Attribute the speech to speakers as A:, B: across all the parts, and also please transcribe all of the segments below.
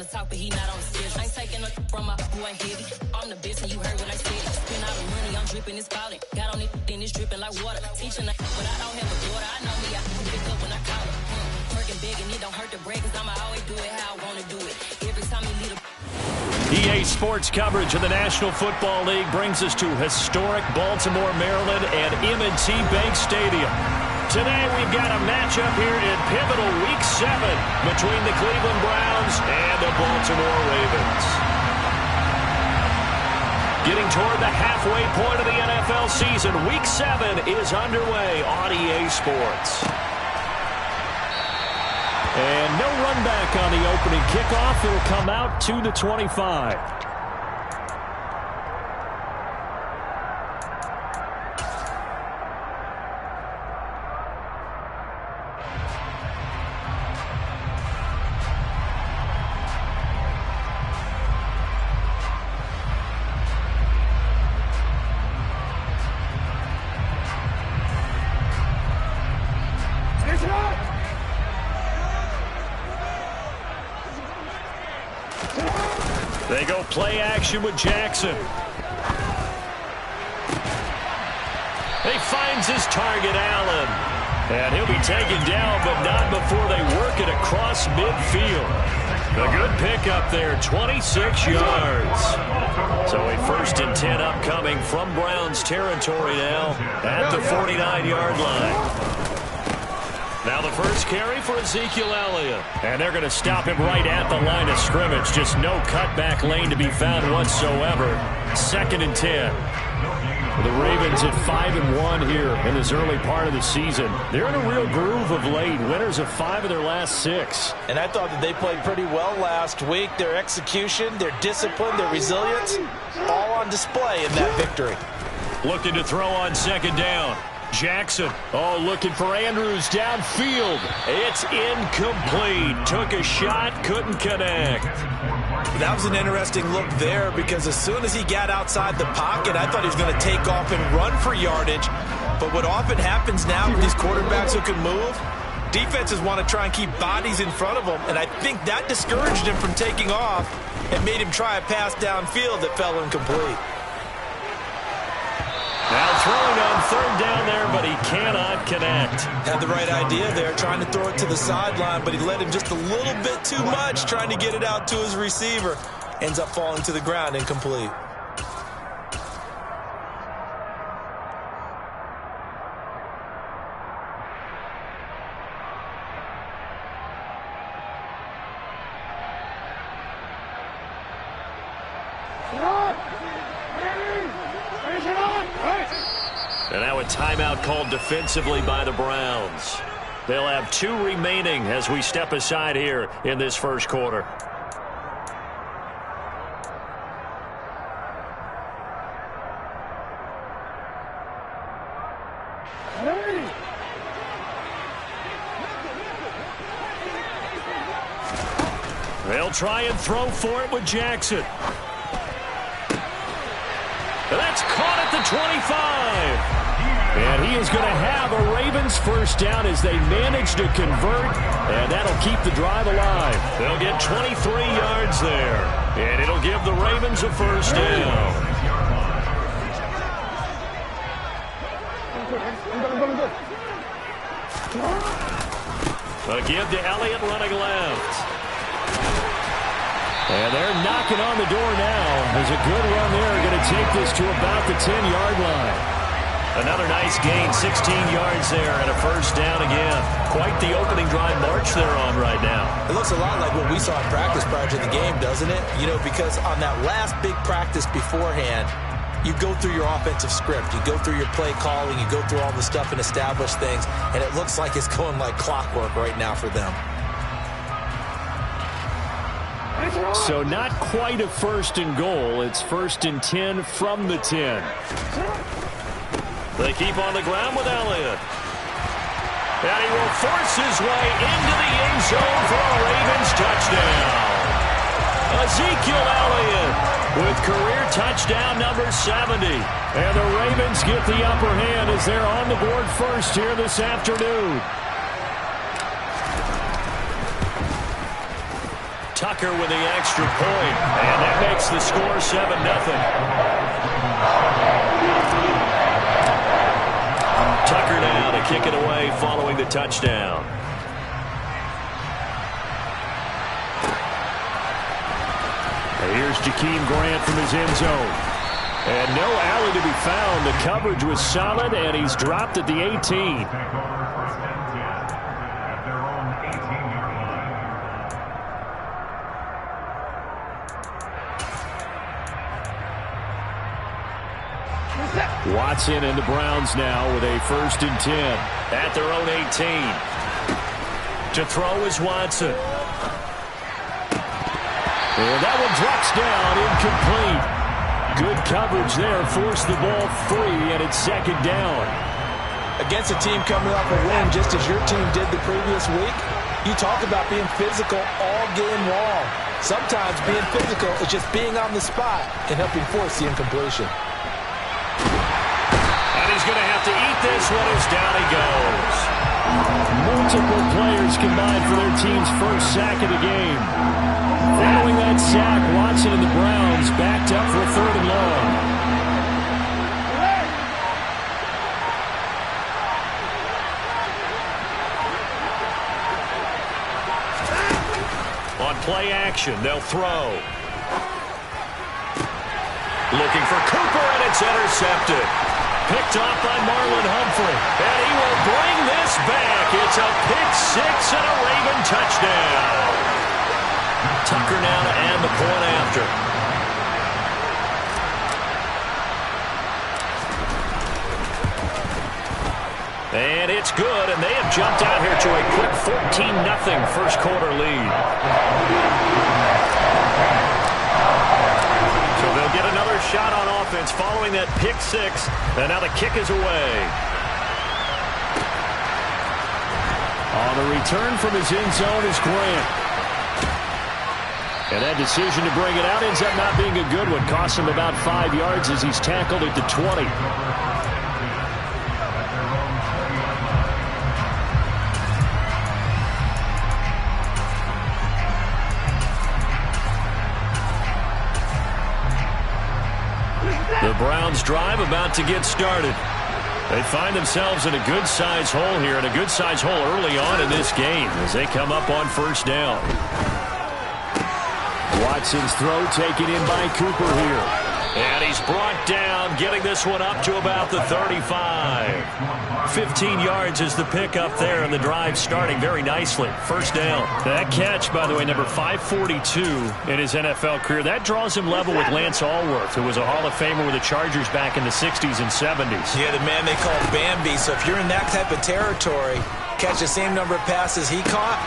A: wanna talk, but he not on the stairs. I ain't taking a from my boy heavy. I'm the best, and you heard what I said. Spend all the money, I'm dripping, it's spouting. Got on it, then it's dripping like water. Teaching but I don't have a daughter. I know me, I can pick up when I call her. Working big, and it don't hurt to break, cause I'ma always do it how I wanna do it. Every time he lead a
B: EA Sports coverage of the National Football League brings us to historic Baltimore, Maryland and M&T Bank Stadium. Today we've got a matchup here in pivotal Week 7 between the Cleveland Browns and the Baltimore Ravens. Getting toward the halfway point of the NFL season, Week 7 is underway on EA Sports. And no run back on the opening kickoff. It'll come out to the 25. They go play action with Jackson. He finds his target, Allen. And he'll be taken down, but not before they work it across midfield. A good pickup there, 26 yards. So a 1st and 10 upcoming from Browns territory now at the 49-yard line. Now the first carry for Ezekiel Elliott. And they're going to stop him right at the line of scrimmage. Just no cutback lane to be found whatsoever. 2nd and 10. The Ravens at 5-1 here in this early part of the season. They're in a real groove of late. Winners of 5 of their last 6.
C: And I thought that they played pretty well last week. Their execution, their discipline, their resilience, all on display in that victory.
B: Looking to throw on 2nd down. Jackson, looking for Andrews downfield. It's incomplete. Took a shot, couldn't connect.
C: That was an interesting look there because as soon as he got outside the pocket, I thought he was going to take off and run for yardage. But what often happens now with these quarterbacks who can move, defenses want to try and keep bodies in front of them, and I think that discouraged him from taking off and made him try a pass downfield that fell incomplete.
B: Now throwing on 3rd down there, but he cannot connect.
C: Had the right idea there, trying to throw it to the sideline, but he let him just a little bit too much, trying to get it out to his receiver. Ends up falling to the ground, incomplete.
B: And now a timeout called defensively by the Browns. They'll have 2 remaining as we step aside here in this first quarter. They'll try and throw for it with Jackson. That's caught at the 25. And he is going to have a Ravens first down as they manage to convert, and that'll keep the drive alive. They'll get 23 yards there, and it'll give the Ravens a first down. A give to Elliott running left. And they're knocking on the door now. There's a good run there. Going to take this to about the 10-yard line. Another nice gain, 16 yards there, and a first down again. Quite the opening drive march they're on right now.
C: It looks a lot like what we saw in practice prior to the game, doesn't it? You know, because on that last big practice beforehand, you go through your offensive script. You go through your play calling. You go through all the stuff and establish things, and it looks like it's going like clockwork right now for them.
B: So not quite a 1st and goal. It's 1st and 10 from the 10. They keep on the ground with Elliott. And he will force his way into the end zone for a Ravens touchdown. Ezekiel Elliott with career touchdown number 70. And the Ravens get the upper hand as they're on the board first here this afternoon. Tucker with the extra point, and that makes the score 7-0. Tucker now to kick it away following the touchdown. Here's Jakeem Grant from his end zone. And no alley to be found. The coverage was solid, and he's dropped at the 18. Watson and the Browns now with a 1st and 10 at their own 18. To throw is Watson. And that one drops down, incomplete. Good coverage there, forced the ball free, and it's 2nd down.
C: Against a team coming off a win, just as your team did the previous week, you talk about being physical all game long. Sometimes being physical is just being on the spot and helping force the incompletion.
B: And he's going to have to eat this one as down he goes. Multiple players combined for their team's first sack of the game. Following that sack, Watson and the Browns backed up for a 3rd and long. On play action, they'll throw. Looking for Cooper, and it's intercepted. Picked off by Marlon Humphrey. And he will bring this back. It's a pick 6 and a Raven touchdown. Tucker now to add the point after. And it's good, and they have jumped out here to a quick 14-0 first quarter lead. So they'll get another shot on offense following that pick 6, and now the kick is away. On the return from his end zone is Grant. And that decision to bring it out ends up not being a good one. Costs him about 5 yards as he's tackled at the 20. The Browns drive about to get started. They find themselves in a good-sized hole here, and a good-sized hole early on in this game as they come up on 1st down. Watson's throw taken in by Cooper here. And he's brought down, getting this one up to about the 35. 15 yards is the pickup there, and the drive starting very nicely. 1st down. That catch, by the way, number 542 in his NFL career. That draws him level with Lance Allworth, who was a Hall of Famer with the Chargers back in the 60s and 70s.
C: Yeah, the man they call Bambi. So if you're in that type of territory, catch the same number of passes he caught,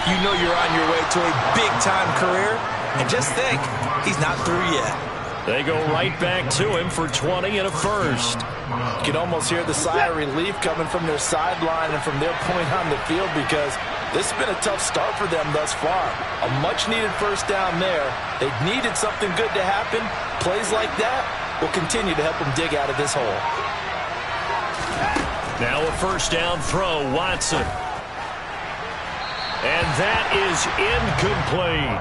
C: you know you're on your way to a big-time career. And just think, he's not through yet.
B: They go right back to him for 20 and a 1st.
C: You can almost hear the sigh of relief coming from their sideline and from their point on the field, because this has been a tough start for them thus far. A much-needed 1st down there. They needed something good to happen. Plays like that will continue to help them dig out of this hole.
B: Now a 1st down throw, Watson. And that is incomplete.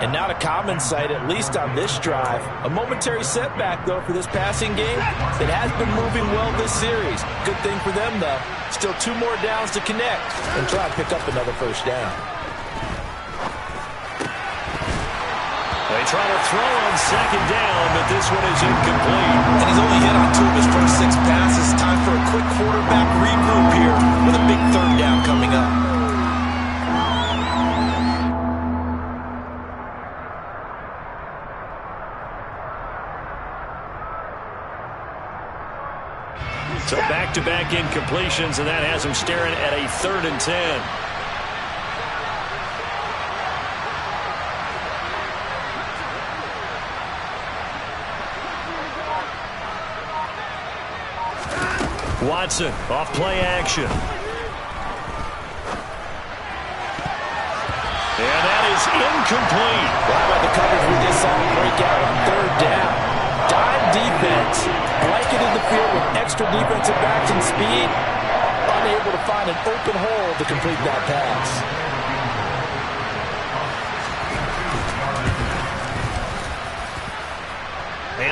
C: And not a common sight, at least on this drive. A momentary setback, though, for this passing game. It has been moving well this series. Good thing for them, though. Still 2 more downs to connect and try and pick up another 1st down.
B: They try to throw on 2nd down, but this one is incomplete.
C: And he's only hit on 2 of his first 6 passes. Time for a quick quarterback regroup here with a big 3rd down coming up.
B: So back-to-back incompletions, and that has him staring at a 3rd and 10. Watson off play action. And that is incomplete.
C: How about the coverage we just saw break out on 3rd down? Dime defense, blanketed the field with extra defensive backs and speed, unable to find an open hole to complete that pass.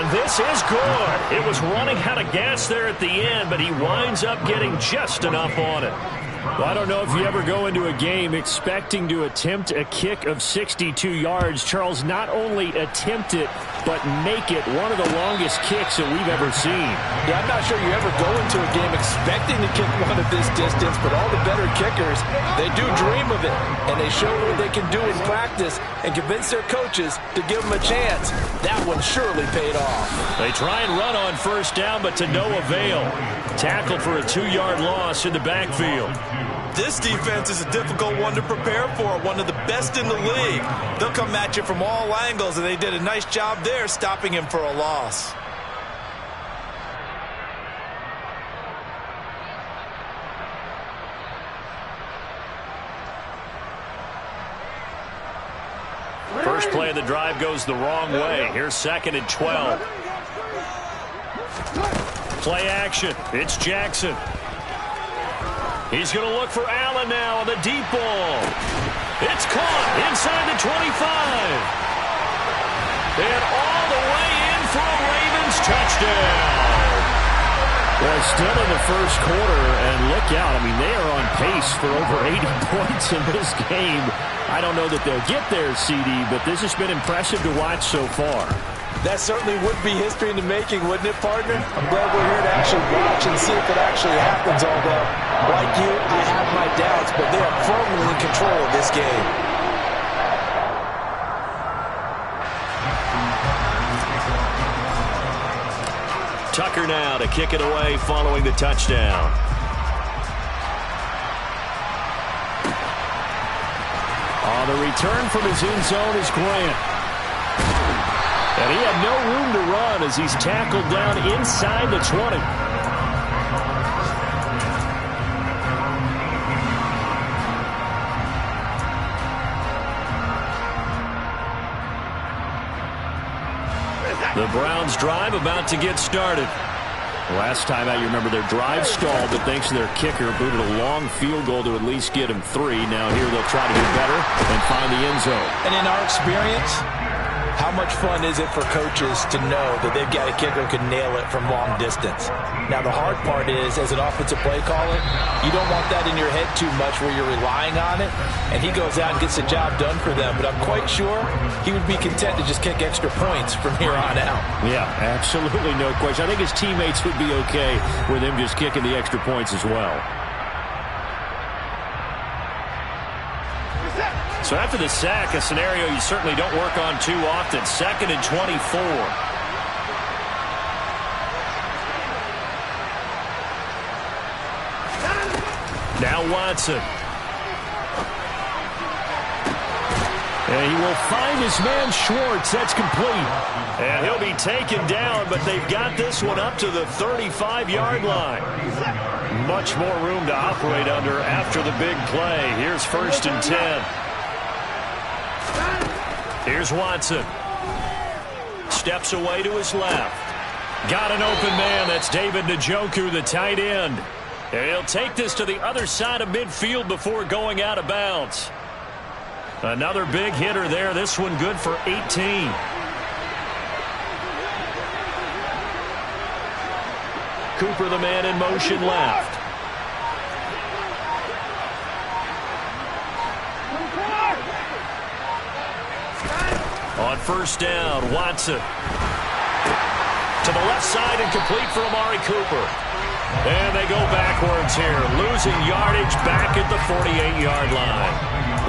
B: And this is good. It was running out of gas there at the end, but he winds up getting just enough on it. Well, I don't know if you ever go into a game expecting to attempt a kick of 62 yards. Charles, not only attempt it, but make it one of the longest kicks that we've ever seen.
C: Yeah, I'm not sure you ever go into a game expecting to kick one of this distance, but all the better kickers, they do dream of it, and they show what they can do in practice and convince their coaches to give them a chance. That one surely paid off.
B: They try and run on first down, but to no avail. Tackled for a 2-yard loss in the backfield.
C: This defense is a difficult one to prepare for, one of the best in the league. They'll come at you from all angles, and they did a nice job there stopping him for a loss.
B: First play of the drive goes the wrong way. Here's 2nd and 12. Play action. It's Jackson. He's going to look for Allen now on the deep ball. It's caught inside the 25. And all the way in for a Ravens touchdown. Well, still in the first quarter, and look out. I mean, they are on pace for over 80 points in this game. I don't know that they'll get there, CD, but this has been impressive to watch so far.
C: That certainly would be history in the making, wouldn't it, partner? I'm glad we're here to actually watch and see if it actually happens, although, like you, I have my doubts, but they are firmly in control of this game.
B: Tucker now to kick it away following the touchdown. On the return from his end zone is Grant. And he had no room to run as he's tackled down inside the 20. The Browns' drive about to get started. Last time out, you remember their drive stalled, but thanks to their kicker, booted a long field goal to at least get him 3. Now here they'll try to do better and find the end zone.
C: And in our experience, how much fun is it for coaches to know that they've got a kicker who can nail it from long distance? Now, the hard part is, as an offensive play caller, you don't want that in your head too much where you're relying on it, and he goes out and gets the job done for them. But I'm quite sure he would be content to just kick extra points from here on out. Yeah,
B: absolutely no question. I think his teammates would be okay with him just kicking the extra points as well. So after the sack, a scenario you certainly don't work on too often. 2nd and 24. Now Watson. And he will find his man Schwartz. That's complete. And he'll be taken down, but they've got this one up to the 35-yard line. Much more room to operate under after the big play. Here's 1st and 10. Here's Watson. Steps away to his left. Got an open man. That's David Njoku, the tight end. And he'll take this to the other side of midfield before going out of bounds. Another big hitter there. This one good for 18. Cooper, the man in motion left. On 1st down, Watson. To the left side and complete for Amari Cooper. And they go backwards here, losing yardage back at the 48-yard line.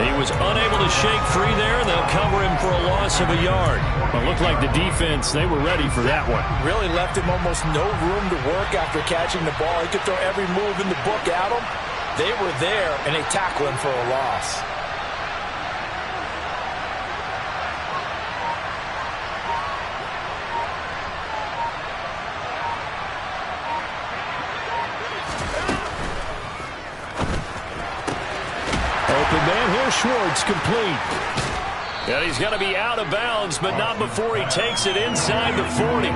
B: He was unable to shake free there, and they'll cover him for a loss of a yard. Well, it looked like the defense, they were ready for that one.
C: Really left him almost no room to work after catching the ball. He could throw every move in the book at him. They were there, and they tackled him for a loss.
B: Open man here, Schwartz, complete. And he's going to be out of bounds, but not before he takes it inside the 40.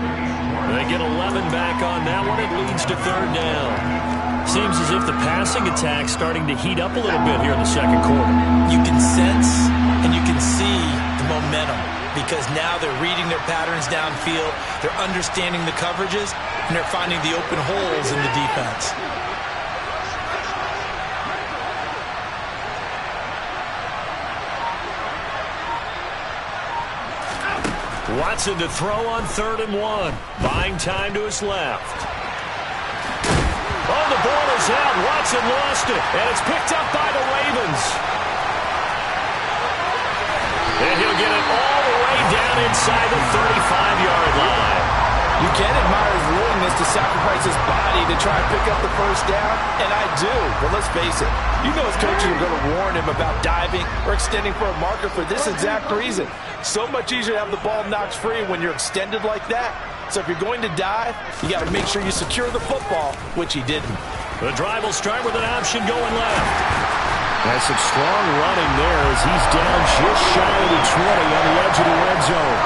B: They get 11 back on that one. It leads to 3rd down. Seems as if the passing attack's starting to heat up a little bit here in the 2nd quarter.
C: You can sense and you can see the momentum. because now they're reading their patterns downfield, they're understanding the coverages, and they're finding the open holes in the defense.
B: Watson to throw on 3rd and 1. Buying time to his left. Oh, the ball is out. Watson lost it, and it's picked up by the Ravens. And he'll get it all the way down inside the 35-yard line.
C: You can admire his willingness to sacrifice his body to try and pick up the first down, and I do. But let's face it, you know his coaches are going to warn him about diving or extending for a marker for this exact reason. So much easier to have the ball knocked free when you're extended like that. So if you're going to dive, you got to make sure you secure the football, which he didn't.
B: The drive will start with an option going left. That's some strong running there as he's down just shy of the 20 on the edge of the red zone.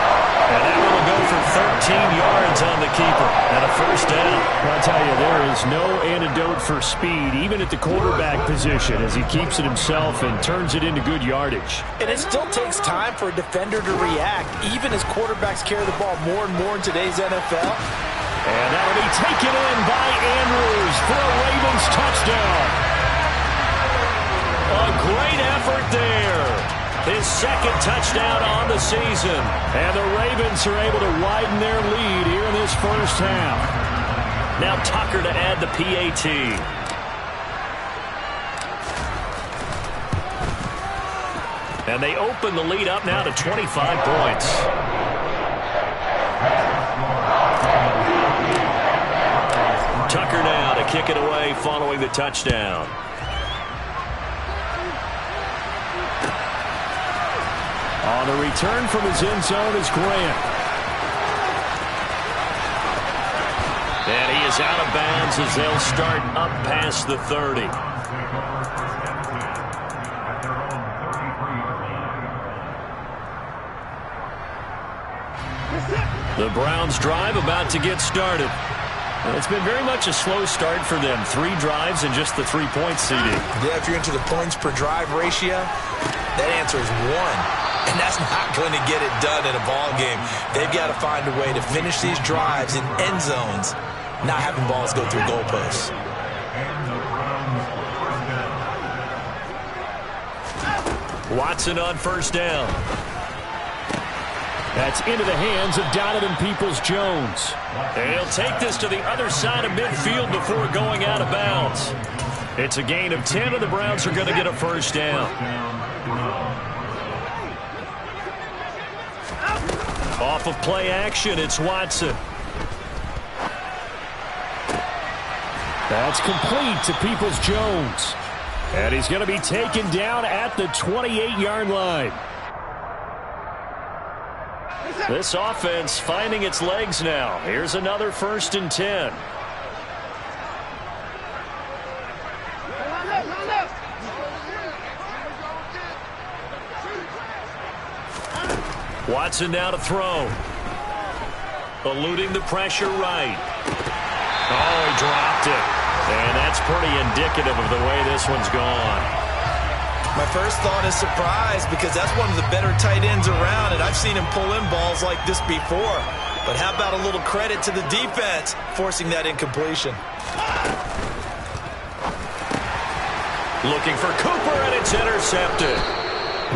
B: And that will go for 13 yards on the keeper and a first down. I'll tell you, there is no antidote for speed, even at the quarterback position, as he keeps it himself and turns it into good yardage.
C: And it still takes time for a defender to react, even as quarterbacks carry the ball more and more in today's NFL.
B: And that'll be taken in by Andrews for a Ravens touchdown. A great effort there. His second touchdown on the season. And the Ravens are able to widen their lead here in this first half. Now Tucker to add the PAT. And they open the lead up now to 25 points. Tucker now to kick it away following the touchdown. On the return from his end zone is Grant. And he is out of bounds as they'll start up past the 30. The Browns drive about to get started. And it's been very much a slow start for them. 3 drives and just the 3 points, CD.
C: Yeah, if you're into the points per drive ratio, that answer is 1. And that's not going to get it done in a ball game. They've got to find a way to finish these drives in end zones, not having balls go through goalposts.
B: Watson on first down. That's into the hands of Donovan Peoples-Jones. And he'll take this to the other side of midfield before going out of bounds. It's a gain of 10, and the Browns are going to get a first down. Off of play action, it's Watson. That's complete to Peoples-Jones. And he's going to be taken down at the 28-yard line. This offense finding its legs now. Here's another 1st and 10. Watson now to throw. Eluding the pressure right. Oh, he dropped it. And that's pretty indicative of the way this one's gone.
C: My first thought is surprise, because that's one of the better tight ends around, and I've seen him pull in balls like this before. But how about a little credit to the defense forcing that incompletion?
B: Looking for Cooper, and it's intercepted.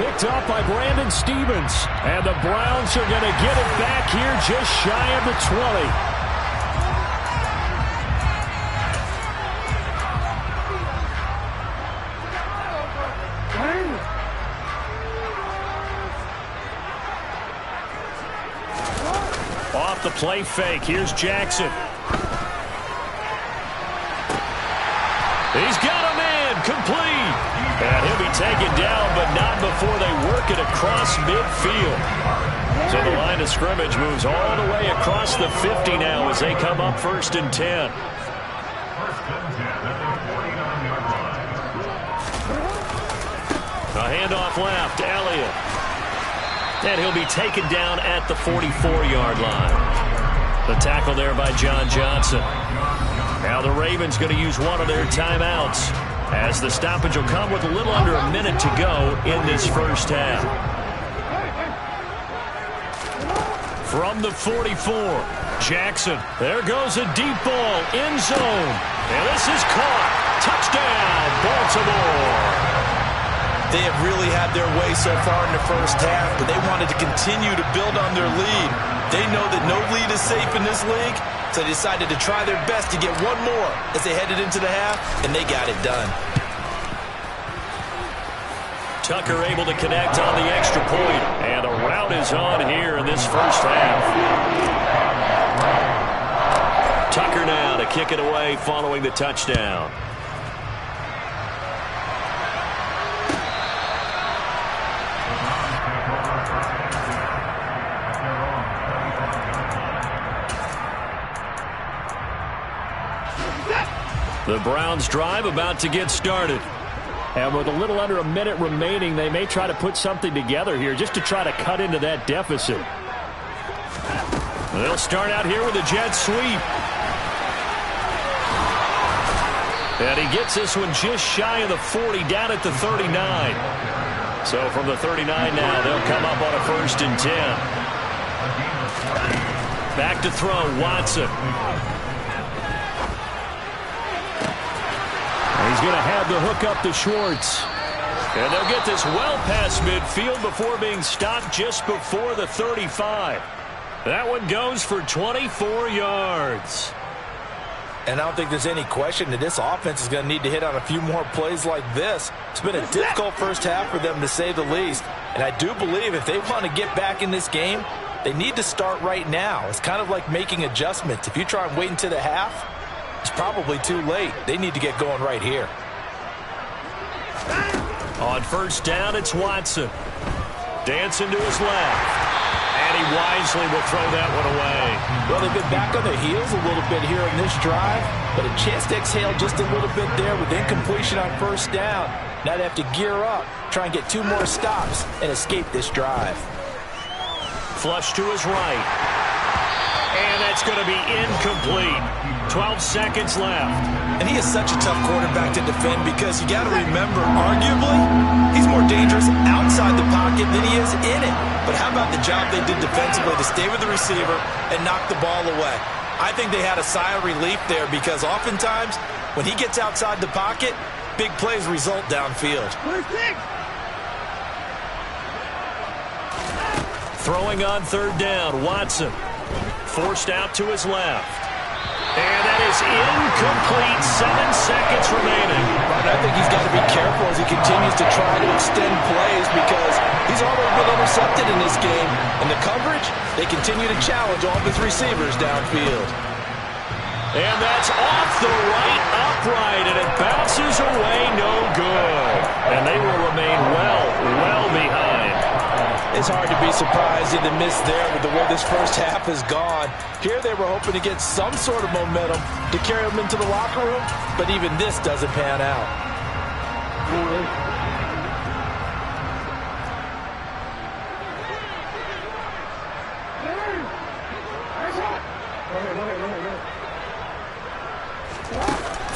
B: Picked up by Brandon Stevens. And the Browns are going to get it back here just shy of the 20. Off the play fake. Here's Jackson. He's got him in. Complete. And he'll be taken down, but not before they work it across midfield. So the line of scrimmage moves all the way across the 50 now as they come up 1st and 10. A handoff left, Elliott. And he'll be taken down at the 44-yard line. The tackle there by John Johnson. Now the Ravens going to use one of their timeouts, as the stoppage will come with a little under a minute to go in this first half. From the 44, Jackson. There goes a deep ball, end zone. And this is caught. Touchdown, Baltimore.
C: They have really had their way so far in the first half, but they wanted to continue to build on their lead. They know that no lead is safe in this league, so they decided to try their best to get one more as they headed into the half, and they got it done.
B: Tucker able to connect on the extra point, and a rout is on here in this first half. Tucker now to kick it away following the touchdown. The Browns drive about to get started. And with a little under a minute remaining, they may try to put something together here just to try to cut into that deficit. They'll start out here with a jet sweep. And he gets this one just shy of the 40, down at the 39. So from the 39 now, they'll come up on a 1st and 10. Back to throw, Watson. He's going to have the hook up to Schwartz. And they'll get this well past midfield before being stopped just before the 35. That one goes for 24 yards.
C: And I don't think there's any question that this offense is going to need to hit on a few more plays like this. It's been a difficult first half for them, to say the least. And I do believe if they want to get back in this game, they need to start right now. It's kind of like making adjustments. If you try and wait until the half, it's probably too late. They need to get going right here.
B: On 1st down, it's Watson. Dancing to his left. And he wisely will throw that one away.
C: Well, they've been back on their heels a little bit here in this drive, but a chance to exhale just a little bit there with incompletion on 1st down. Now they have to gear up, try and get 2 more stops, and escape this drive.
B: Flush to his right. And that's going to be incomplete. 12 seconds left.
C: And he is such a tough quarterback to defend because you got to remember, arguably, he's more dangerous outside the pocket than he is in it. But how about the job they did defensively to stay with the receiver and knock the ball away? I think they had a sigh of relief there because oftentimes when he gets outside the pocket, big plays result downfield.
B: Throwing on 3rd down, Watson. Forced out to his left. And that is incomplete. 7 seconds remaining.
C: And I think he's got to be careful as he continues to try to extend plays because he's already been intercepted in this game. And the coverage, they continue to challenge all of his receivers downfield.
B: And that's off the right upright, and it bounces away no good. And they will remain well behind.
C: It's hard to be surprised in the miss there with the way this first half has gone. Here they were hoping to get some sort of momentum to carry them into the locker room, but even this doesn't pan out.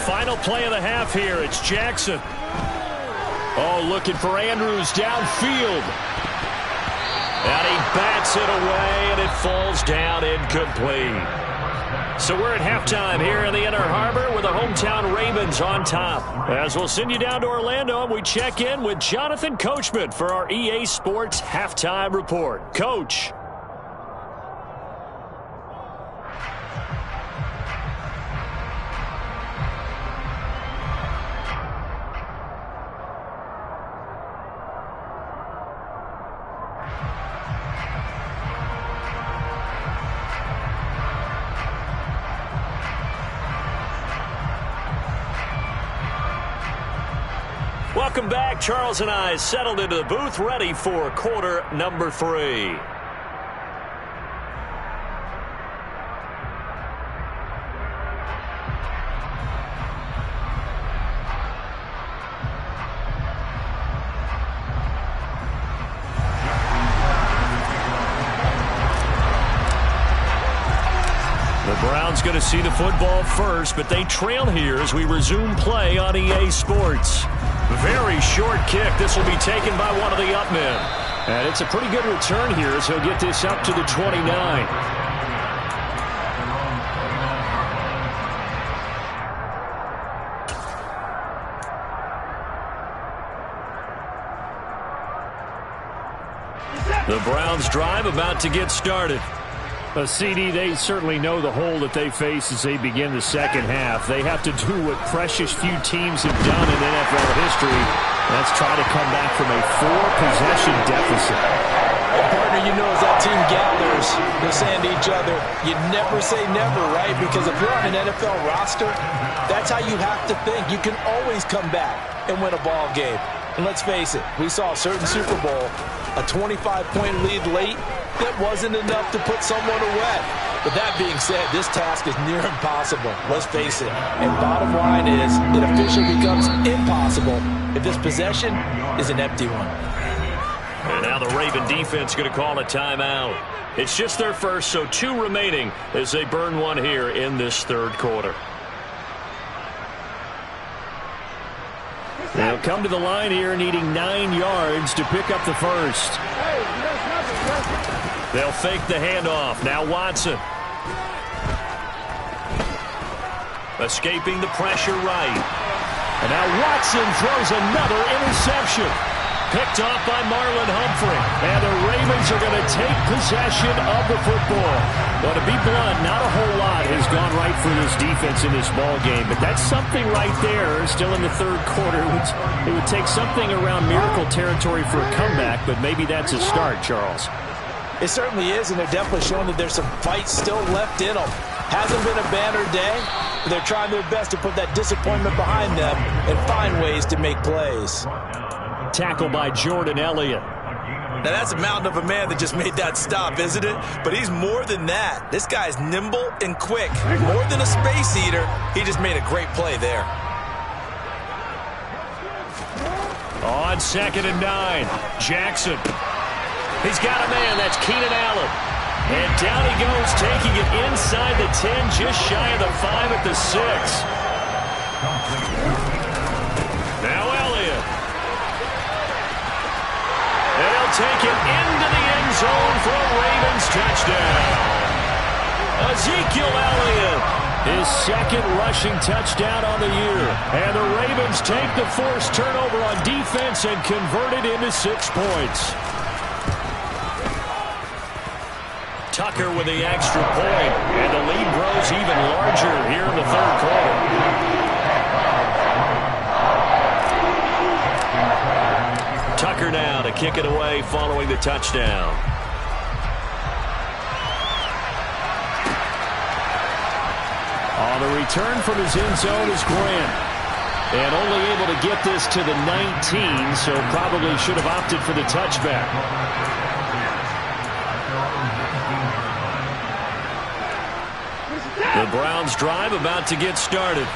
B: Final play of the half here. It's Jackson. Oh, looking for Andrews downfield. And he bats it away, and it falls down incomplete. So we're at halftime here in the Inner Harbor with the hometown Ravens on top. As we'll send you down to Orlando, and we check in with Jonathan Coachman for our EA Sports Halftime Report. Coach. Welcome back. Charles and I settled into the booth, ready for quarter number 3. The Browns going to see the football first, but they trail here as we resume play on EA Sports. Very short kick. This will be taken by one of the up men. And it's a pretty good return here as he'll get this up to the 29. The Browns drive about to get started. CD, they certainly know the hole that they face as they begin the second half. They have to do what precious few teams have done in NFL history. That's try to come back from a 4-possession deficit.
C: Partner, you know, as that team gathers, they're saying to each other, you never say never, right? Because if you're on an NFL roster, that's how you have to think. You can always come back and win a ball game. And let's face it, we saw a certain Super Bowl, a 25-point lead late, that wasn't enough to put someone away. But that being said, this task is near impossible. Let's face it. And bottom line is, it officially becomes impossible if this possession is an empty one.
B: And now the Raven defense going to call a timeout. It's just their first, so 2 remaining as they burn one here in this third quarter. They'll come to the line here needing 9 yards to pick up the first. They'll fake the handoff. Now Watson. Escaping the pressure right. And now Watson throws another interception. Picked off by Marlon Humphrey. And the Ravens are going to take possession of the football. But to be blunt, not a whole lot has gone right for this defense in this ball game. But that's something right there, still in the third quarter. It would take something around miracle territory for a comeback, but maybe that's a start, Charles.
C: It certainly is, and they're definitely showing that there's some fight still left in them. Hasn't been a banner day, but they're trying their best to put that disappointment behind them and find ways to make plays.
B: Tackle by Jordan Elliott.
C: Now that's a mountain of a man that just made that stop, isn't it? But he's more than that. This guy's nimble and quick. More than a space eater, he just made a great play there.
B: On 2nd and 9, Jackson. He's got a man. That's Keenan Allen. And down he goes, taking it inside the 10, just shy of the 5 at the 6. Now Elliott. And he'll take it into the end zone for a Ravens touchdown. Ezekiel Elliott, his 2nd rushing touchdown on the year. And the Ravens take the forced turnover on defense and convert it into 6 points. Tucker with the extra point, and the lead grows even larger here in the third quarter. Tucker now to kick it away following the touchdown. On the return from his end zone is Grant. And only able to get this to the 19, so probably should have opted for the touchback. The Browns drive about to get started.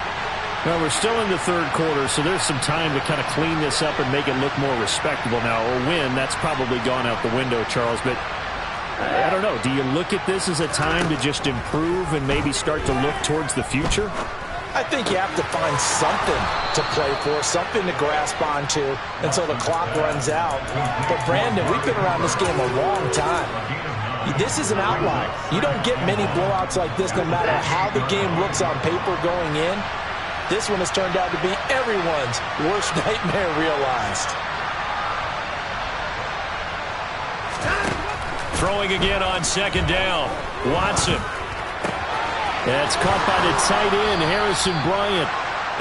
B: Well, we're still in the third quarter, so there's some time to kind of clean this up and make it look more respectable now. A win, that's probably gone out the window, Charles, but I don't know. Do you look at this as a time to just improve and maybe start to look towards the future?
C: I think you have to find something to play for, something to grasp onto until the clock runs out. But, Brandon, we've been around this game a long time. This is an outlier. You don't get many blowouts like this no matter how the game looks on paper going in. This one has turned out to be everyone's worst nightmare realized.
B: Throwing again on 2nd down. Watson. That's caught by the tight end, Harrison Bryant.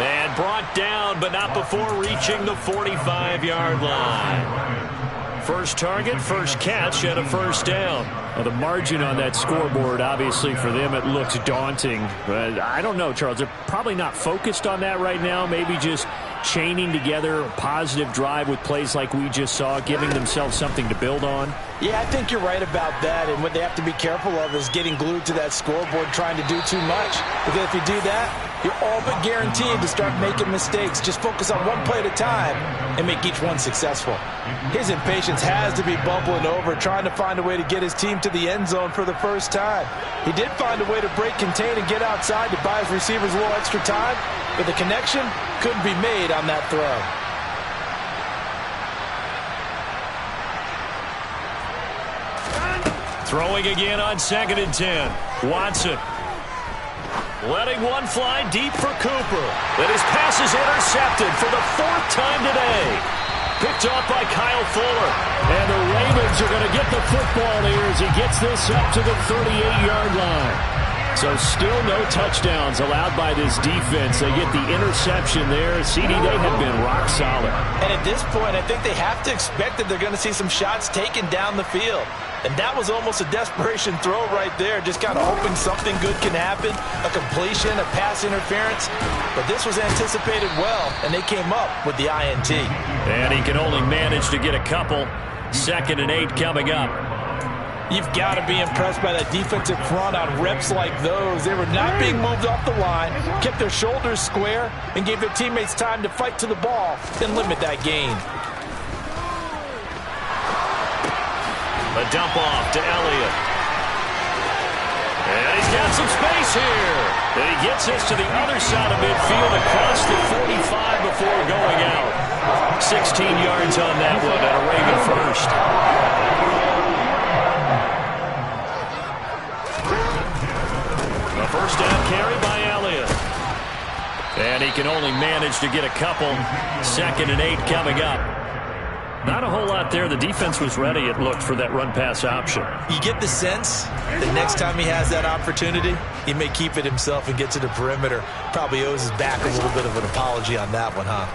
B: And brought down, but not before reaching the 45-yard line. First target, first catch, and a first down. Well, the margin on that scoreboard, obviously, for them, it looks daunting. But I don't know, Charles. They're probably not focused on that right now. Maybe just chaining together a positive drive with plays like we just saw, giving themselves something to build on.
C: Yeah, I think you're right about that. And what they have to be careful of is getting glued to that scoreboard trying to do too much. Because if you do that, you're all but guaranteed to start making mistakes. Just focus on one play at a time and make each one successful. His impatience has to be bubbling over, trying to find a way to get his team to the end zone for the first time. He did find a way to break, contain, and get outside to buy his receivers a little extra time, but the connection couldn't be made on that throw.
B: Throwing again on 2nd and 10. Watson. Letting one fly deep for Cooper. And his pass is intercepted for the 4th time today. Picked off by Kyle Fuller. And the Ravens are going to get the football here as he gets this up to the 38-yard line. So still no touchdowns allowed by this defense. They get the interception there. CD, they have been rock solid.
C: And at this point, I think they have to expect that they're going to see some shots taken down the field. And that was almost a desperation throw right there, just kind of hoping something good can happen, a completion, a pass interference. But this was anticipated well, and they came up with the INT.
B: And he can only manage to get a couple. 2nd and 8 coming up.
C: You've got to be impressed by that defensive front on reps like those. They were not being moved off the line, kept their shoulders square, and gave their teammates time to fight to the ball and limit that gain.
B: A dump off to Elliott. And he's got some space here. And he gets us to the other side of midfield across the 45 before going out. 16 yards on that one and a Raven first. A first down carry by Elliott. And he can only manage to get a couple. 2nd and 8 coming up. Not a whole lot there. The defense was ready, it looked, for that run-pass option.
C: You get the sense that next time he has that opportunity, he may keep it himself and get to the perimeter. Probably owes his back a little bit of an apology on that one, huh?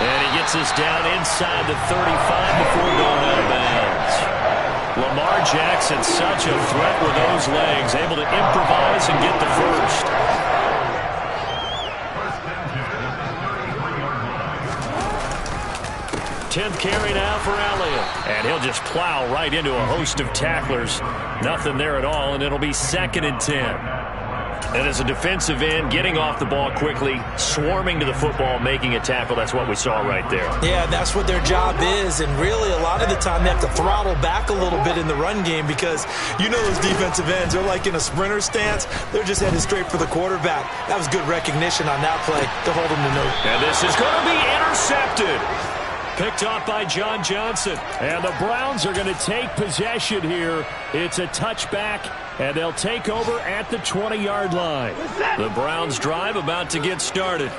B: And he gets us down inside the 35 before going out of bounds. Lamar Jackson, such a threat with those legs, able to improvise and get the first. 10th carry now for Elliott. And he'll just plow right into a host of tacklers. Nothing there at all, and it'll be 2nd and 10. And as a defensive end, getting off the ball quickly, swarming to the football, making a tackle, that's what we saw right there.
C: Yeah, that's what their job is, and really a lot of the time they have to throttle back a little bit in the run game because you know those defensive ends, they're like in a sprinter stance. They're just headed straight for the quarterback. That was good recognition on that play to hold him to no.
B: And this is going to be intercepted. Picked off by John Johnson. And the Browns are going to take possession here. It's a touchback, and they'll take over at the 20-yard line. The Browns drive about to get started.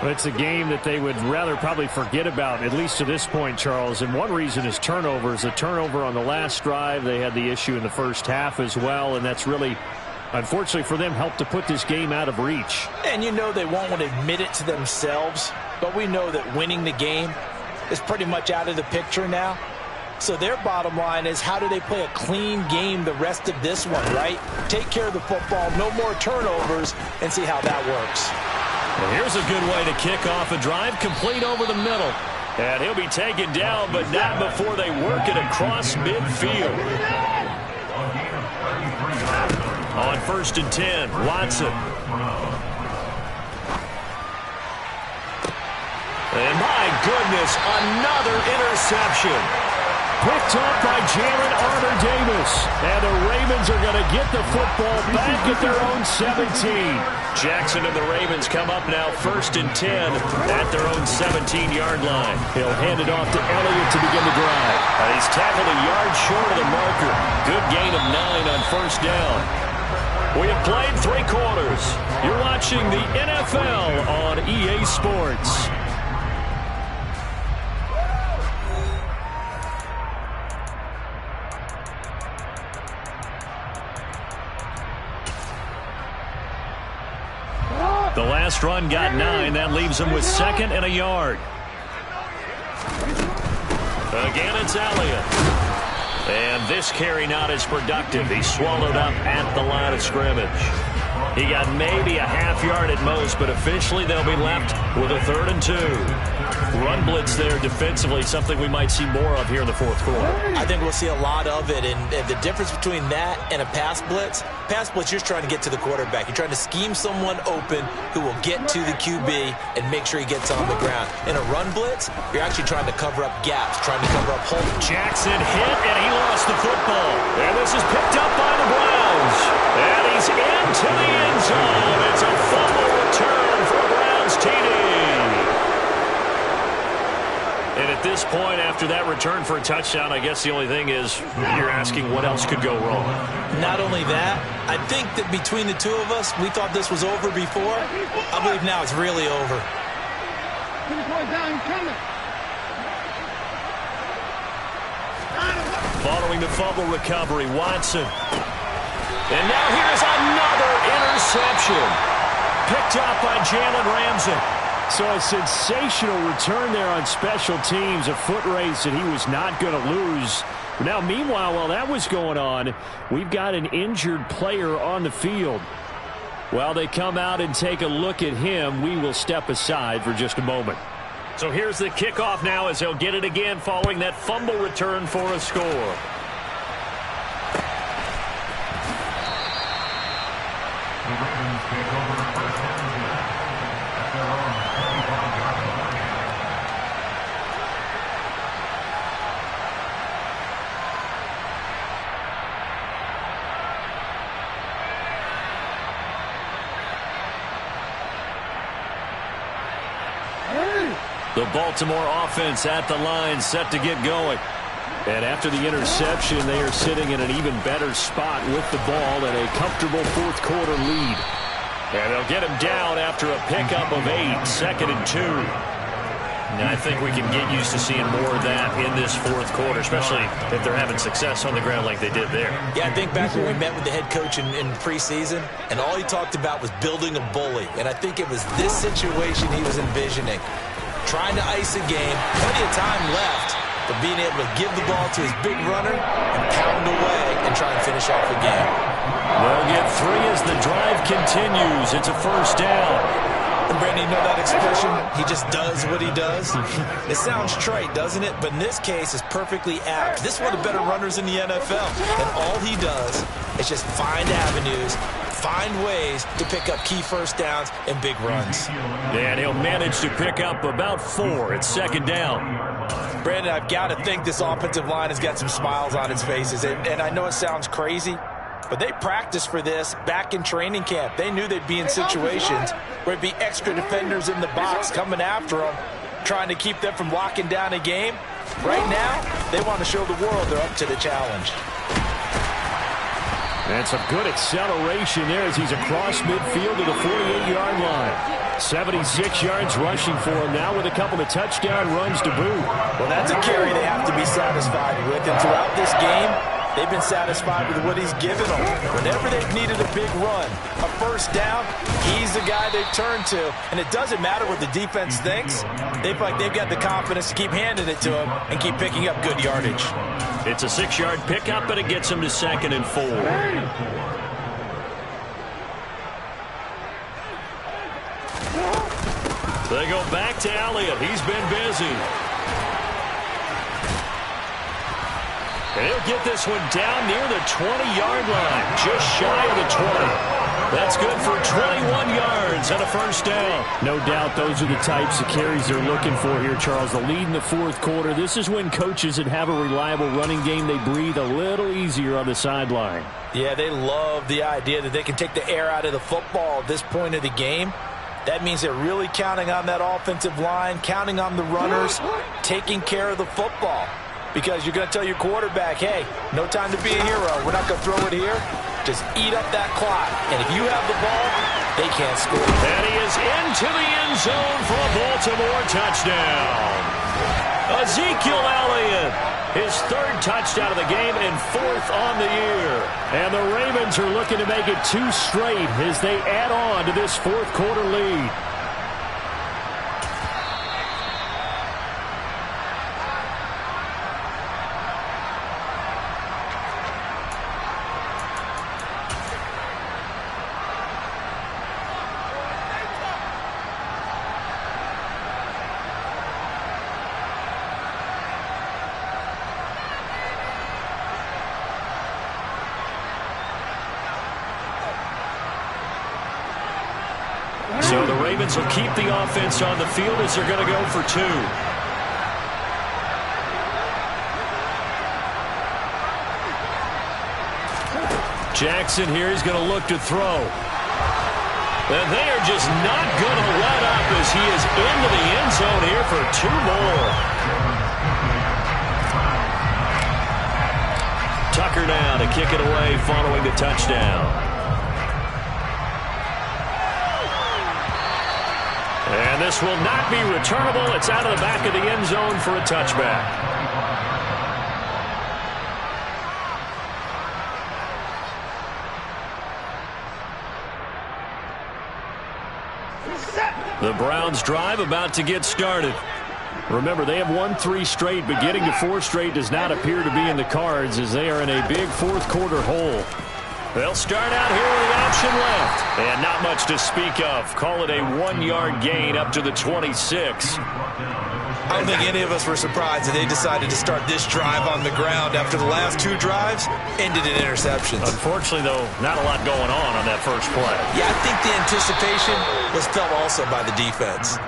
D: Well, it's a game that they would rather probably forget about, at least to this point, Charles. And one reason is turnovers. A turnover on the last drive. They had the issue in the first half as well, and that's really, unfortunately for them, helped to put this game out of reach.
C: And you know they won't want to admit it to themselves, but we know that winning the game is pretty much out of the picture now. So their bottom line is, how do they play a clean game the rest of this one, right? Take care of the football, no more turnovers, and see how that works.
B: Well, here's a good way to kick off a drive, complete over the middle. And he'll be taken down, but not before they work it across midfield. On 1st and 10, Watson. And my goodness, another interception. Picked up by Jalen Armour-Davis. And the Ravens are going to get the football back at their own 17. Jackson and the Ravens come up now 1st and 10 at their own 17-yard line. He'll hand it off to Elliott to begin the drive. And he's tackled a yard short of the marker. Good gain of 9 on 1st down. We have played 3 quarters. You're watching the NFL on EA Sports. The last run got 9. That leaves him with 2nd and a yard. Again, it's Elliott. And this carry not as productive. He's swallowed up at the line of scrimmage. He got maybe a half yard at most, but officially they'll be left with a 3rd and 2. Run blitz there defensively, something we might see more of here in the 4th quarter.
C: I think we'll see a lot of it, and the difference between that and a pass blitz, you're trying to get to the quarterback. You're trying to scheme someone open who will get to the QB and make sure he gets on the ground. In a run blitz, you're actually trying to cover up gaps, trying to cover up holes.
B: Jackson hit, and he lost the football. And this is picked up by the Browns. And he's into the end zone. It's a fumble return for a Browns TD. And at this point, after that return for a touchdown, I guess the only thing is you're asking what else could go wrong.
C: Not only that, I think that between the two of us, we thought this was over before. I believe now it's really over.
B: Following the fumble recovery, Watson. And now here's another interception. Picked up by Jalen Ramsey.
D: So a sensational return there on special teams, a foot race that he was not going to lose. Now, meanwhile, while that was going on, we've got an injured player on the field. While they come out and take a look at him, we will step aside for just a moment.
B: So here's the kickoff now as they'll get it again following that fumble return for a score. The Baltimore offense at the line, set to get going.
D: And after the interception, they are sitting in an even better spot with the ball and a comfortable fourth quarter lead.
B: And they'll get him down after a pickup of 8, 2nd and 2. And I think we can get used to seeing more of that in this fourth quarter, especially if they're having success on the ground like they did there.
C: Yeah, I think back when we met with the head coach in preseason, and all he talked about was building a bully. And I think it was this situation he was envisioning. Trying to ice a game, plenty of time left, but being able to give the ball to his big runner and pound away and try and finish off the game.
B: They'll get 3 as the drive continues. It's a first down.
C: And Brandon, you know that expression? He just does what he does. It sounds trite, doesn't it? But in this case, it's perfectly apt. This is one of the better runners in the NFL. And all he does is just find avenues, find ways to pick up key first downs and big runs.
B: And he'll manage to pick up about 4. It's 2nd down.
C: Brandon, I've got to think this offensive line has got some smiles on its faces. And I know it sounds crazy, but they practiced for this back in training camp. They knew they'd be in situations where it'd be extra defenders in the box coming after them, trying to keep them from locking down a game. Right now, they want to show the world they're up to the challenge.
D: And some good acceleration there as he's across midfield to the 48-yard line. 76 yards rushing for him now with a couple of touchdown runs to boot.
C: Well, that's a carry they have to be satisfied with. And throughout this game, they've been satisfied with what he's given them. Whenever they've needed a big run, a first down, he's the guy they've turned to. And it doesn't matter what the defense thinks. They feel like they've got the confidence to keep handing it to him and keep picking up good yardage.
B: It's a 6-yard pickup, but it gets him to 2nd and 4. They go back to Elliott. He's been busy. And he'll get this one down near the 20-yard line, just shy of the 20. That's good for 21 yards and a first down.
D: No doubt those are the types of carries they're looking for here, Charles. The lead in the fourth quarter. This is when coaches that have a reliable running game, they breathe a little easier on the sideline.
C: Yeah, they love the idea that they can take the air out of the football at this point of the game. That means they're really counting on that offensive line, counting on the runners, taking care of the football. Because you're going to tell your quarterback, hey, no time to be a hero. We're not going to throw it here. Just eat up that clock. And if you have the ball, they can't score.
B: And he is into the end zone for a Baltimore touchdown. Ezekiel Elliott, his 3rd touchdown of the game and 4th on the year.
D: And the Ravens are looking to make it 2 straight as they add on to this fourth quarter lead.
B: So the Ravens will keep the offense on the field as they're going to go for 2. Jackson here is going to look to throw. And they are just not going to let up as he is into the end zone here for 2 more. Tucker now to kick it away following the touchdown. And this will not be returnable. It's out of the back of the end zone for a touchback. The Browns drive about to get started. Remember, they have won 3 straight, but getting to 4 straight does not appear to be in the cards as they are in a big fourth quarter hole. They'll start out here with the option left. And not much to speak of. Call it a 1-yard gain up to the 26.
C: I don't think any of us were surprised that they decided to start this drive on the ground after the last 2 drives ended in interceptions.
B: Unfortunately, though, not a lot going on that first play.
C: Yeah, I think the anticipation was felt also by the defense.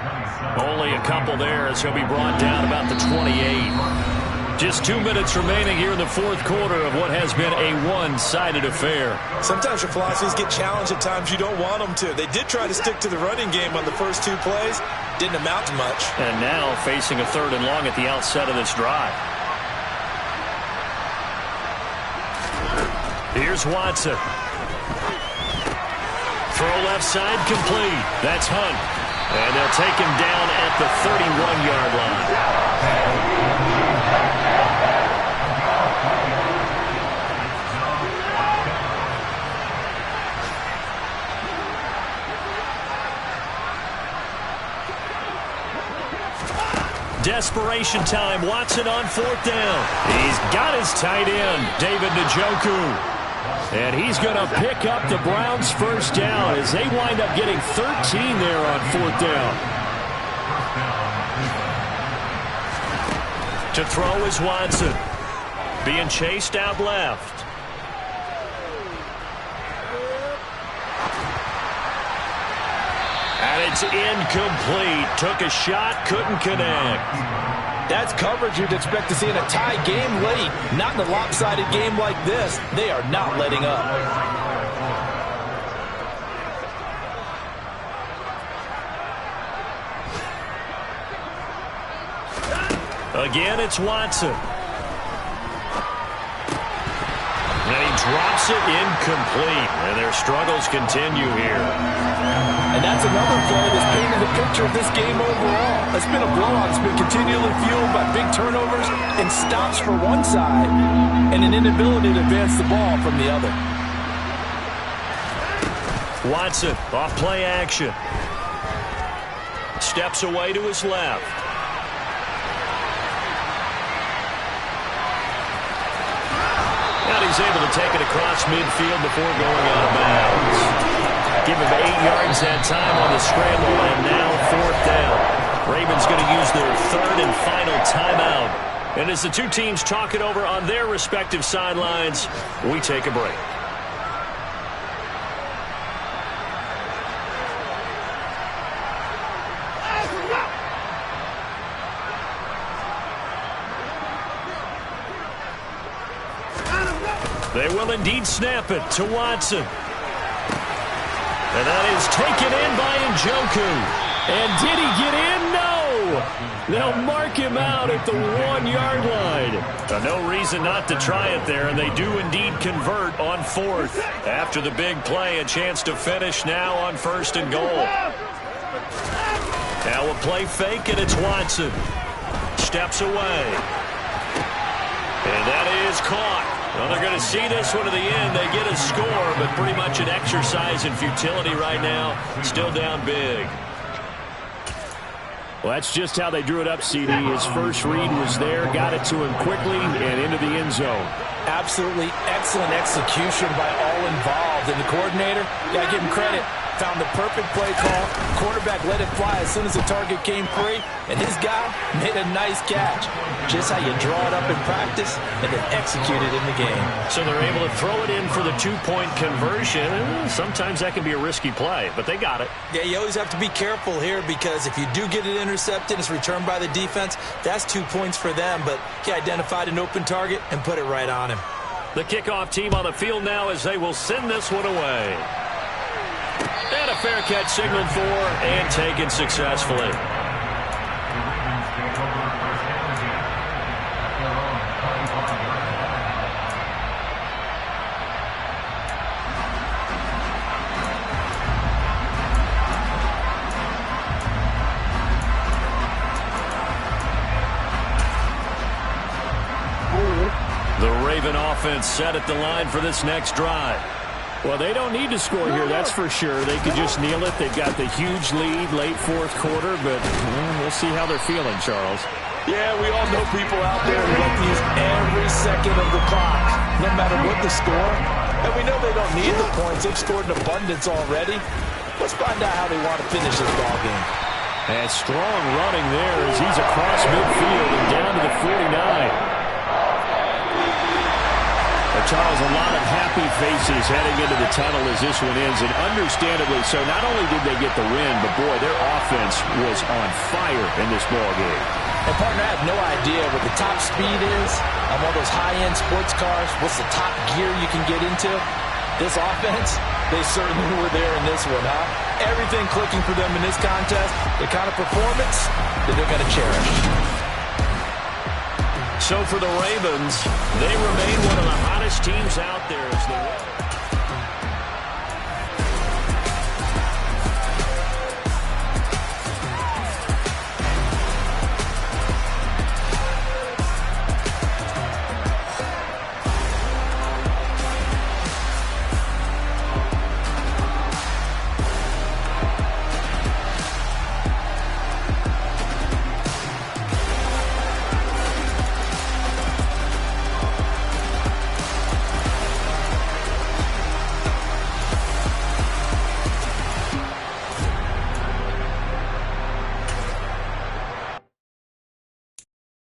B: Only a couple there as he'll be brought down about the 28. Just 2 minutes remaining here in the fourth quarter of what has been a one-sided affair.
C: Sometimes your philosophies get challenged at times you don't want them to. They did try to stick to the running game on the first 2 plays. Didn't amount to much.
B: And now facing a 3rd and long at the outset of this drive. Here's Watson. Throw left side complete. That's Hunt. And they'll take him down at the 31-yard line. Desperation time. Watson on 4th down. He's got his tight end, David Njoku. And he's going to pick up the Browns' first down as they wind up getting 13 there on 4th down. To throw is Watson. Being chased out left. And it's incomplete. Took a shot, couldn't connect.
C: That's coverage you'd expect to see in a tie game late. Not in a lopsided game like this. They are not letting up.
B: Again, it's Watson. And he drops it incomplete. And their struggles continue here.
C: And that's another play that's painted the picture of this game overall. It's been a blowout. It's been continually fueled by big turnovers and stops for one side and an inability to advance the ball from the other.
B: Watson off play action. Steps away to his left. And he's able to take it across midfield before going out of bounds. Give him 8 yards that time on the scramble, and now 4th down. Ravens going to use their 3rd and final timeout. And as the 2 teams talk it over on their respective sidelines, we take a break. They will indeed snap it to Watson. And that is taken in by Njoku. And did he get in? No! They'll mark him out at the 1-yard line. No reason not to try it there, and they do indeed convert on 4th. After the big play, a chance to finish now on 1st and goal. Now a play fake, and it's Watson. Steps away. And that is caught. Well, they're going to see this one to the end. They get a score, but pretty much an exercise in futility right now. Still down big.
D: Well, that's just how they drew it up, CD. His first read was there, got it to him quickly, and into the end zone.
C: Absolutely excellent execution by all involved. And the coordinator, got to give him credit, found the perfect play call. Quarterback let it fly as soon as the target came free, and his guy made a nice catch. Just how you draw it up in practice and then execute it in the game.
B: So they're able to throw it in for the 2-point conversion. Sometimes that can be a risky play, but they got it.
C: Yeah, you always have to be careful here because if you do get it intercepted, it's returned by the defense. That's 2 points for them, but he identified an open target and put it right on him.
B: The kickoff team on the field now as they will send this one away. And a fair catch signaled for and taken successfully. The Raven offense set at the line for this next drive.
D: Well, they don't need to score here, that's for sure. They could just kneel it. They've got the huge lead late fourth quarter, but we'll see how they're feeling, Charles.
C: Yeah, we all know people out there who like to use every second of the clock, no matter what the score. And we know they don't need the points. They've scored in abundance already. Let's find out how they want to finish this ballgame.
D: And strong running there as he's across midfield and down to the 49. Charles, a lot of happy faces heading into the tunnel as this one ends, and understandably so. Not only did they get the win, but boy, their offense was on fire in this ballgame.
C: And partner, I have no idea what the top speed is on one of those high-end sports cars. What's the top gear you can get into? This offense, they certainly were there in this one, huh? Everything clicking for them in this contest, the kind of performance that they're going to cherish.
B: So for the Ravens, they remain one of the hottest teams out there as the